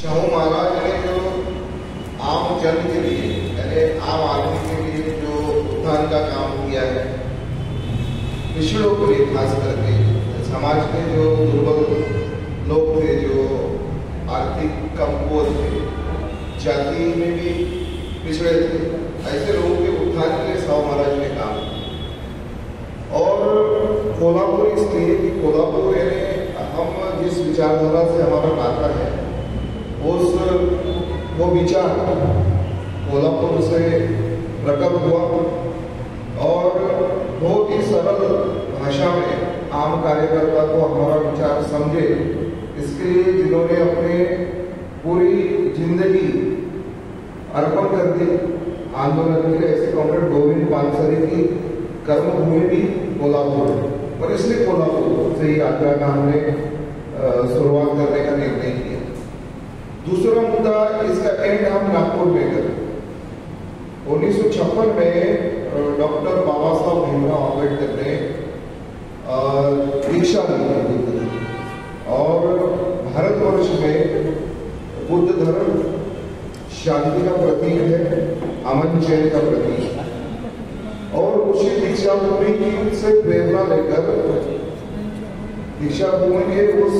शाहू महाराज ने जो आम जन के लिए यानी आम आदमी के लिए जो उत्थान का काम किया है, पिछड़ों के लिए खास करके समाज के जो दुर्बल लोग थे, जो आर्थिक कमजोर थे, जाति में भी पिछड़े थे, ऐसे लोगों के उत्थान के लिए शाहू महाराज ने काम किया। और कोल्हापुर इसलिए कि कोल्हापुर यानी हम जिस विचारधारा से हमारा नाता है वो विचार कोल्हापुर से प्रकट हुआ और बहुत ही सरल भाषा में आम कार्यकर्ता को हमारा विचार समझे, इसके लिए जिन्होंने अपने पूरी जिंदगी अर्पण कर दी आंदोलन के लिए, ऐसे कॉमरेड गोविंद पानसरे की कर्मभूमि भी कोल्हापुर है और इसलिए कोल्हापुर से यात्रा का हमने शुरुआत करने का निर्णय किया। दूसरा मुद्दा, इसका एंड हम नागपुर में करें। 1956 में डॉक्टर बाबा साहब भीमराव अम्बेडकर ने दीक्षा ली और भारतवर्ष में बुद्ध धर्म शांति का प्रतीक है, अमन चैन का प्रतीक, और उसी दीक्षा भूमि की से प्रेरणा लेकर दीक्षा भूमि के उस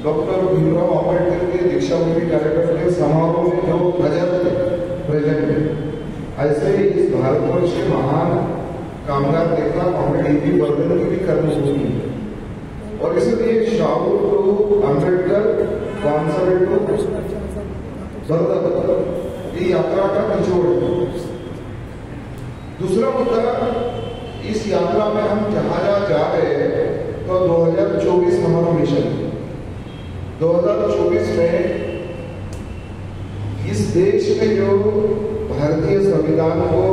डॉक्टर भीमराव अम्बेडकर के दीक्षा भूमि कार्यक्रम के समारोह में जो प्रेजेंट है, ऐसे ही इस भारतवर्ष के महान कामगार नेता कॉमरेड ए.पी. बर्गन की भी कर्मभूमि है और इसलिए शाहू टू अम्बेडकर, पानसरे टू बर्गन ये यात्रा का निचोड़ है। दूसरा मुद्दा, इस यात्रा में हम जहां जा रहे हैं तो 2024 हमारा मिशन है। 2024 में इस देश में जो भारतीय संविधान को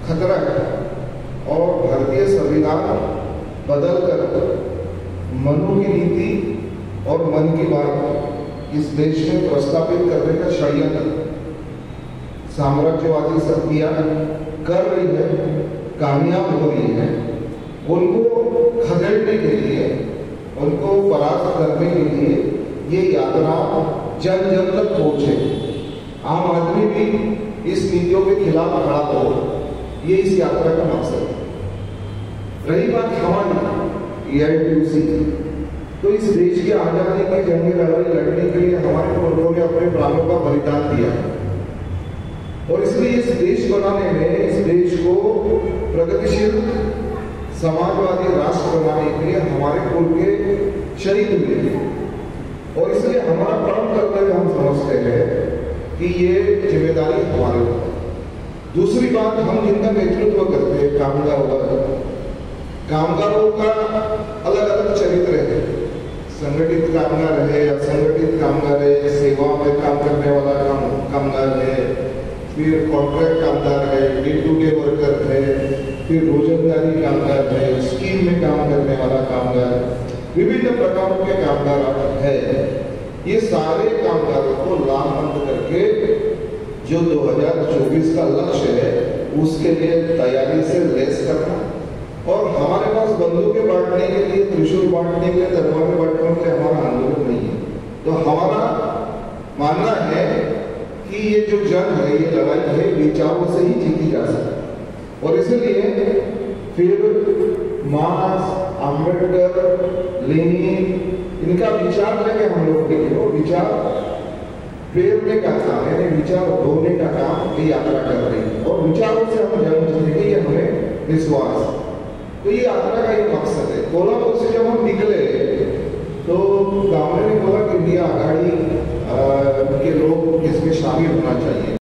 खतरा है और भारतीय संविधान बदलकर मनु की नीति और मन की बात इस देश में प्रस्तावित करने का षड्यंत्र साम्राज्यवादी शक्तियां कर रही है, कामयाब हो रही है, उनको खदेड़ने के लिए, उनको परास्त करने के लिए ये यात्रा जन जन तक पहुंचे, आम आदमी भी इस नीतियों के खिलाफ खड़ा हो, ये इस यात्रा का मकसद है। रही बात हमारी AITUC, तो इस देश की आजादी की जंगी लड़ाई लड़ने के लिए हमारे लोगों ने अपने प्राणों का बलिदान दिया और इसलिए इस देश बनाने में, इस देश को प्रगतिशील समाजवादी राष्ट्र बनाने के लिए हमारे कुल के शहीद हुए और इसलिए हमारा परम कर्तव्य हम समझते हैं कि ये जिम्मेदारी हमारे ऊपर। दूसरी बात, हम जिनका नेतृत्व करते हैं, कामगारों का अलग अलग चरित्र है, संगठित कामगार है, असंगठित कामगार है, सेवा में काम करने वाला कामगार है, फिर कॉन्ट्रैक्ट कामगार है, डे टू डे वर्कर है, फिर रोजगारी कामगार है, स्कीम में काम करने वाला कामगार, विभिन्न प्रकारों के कामगार है। ये सारे कामगारों को लामबंद करके जो 2024 का लक्ष्य है उसके लिए तैयारी से लैस करना और हमारे पास बंदूकें बांटने के लिए, त्रिशूल बांटने के लिए, तलवारें बांटने के लिए हमारा आंदोलन नहीं है। तो हमारा मानना है कि ये जो जंग है, ये लड़ाई है, विचारों से ही जीती जा सकती और इसलिए फिर मार्क्स, अम्बेडकर, लेनिन, इनका विचार लेके हम लोग के लिए विचार फेरने का काम, यानी विचार ढोने का काम ये यात्रा कर रही है और विचारों से हम जन्म जीने ये हमें विश्वास। तो ये यात्रा का एक मकसद है। कोल्हापुर से जब हम निकले तो गांव ने बोला कि इंडिया आघाड़ी के लोग इसमें शामिल होना चाहिए।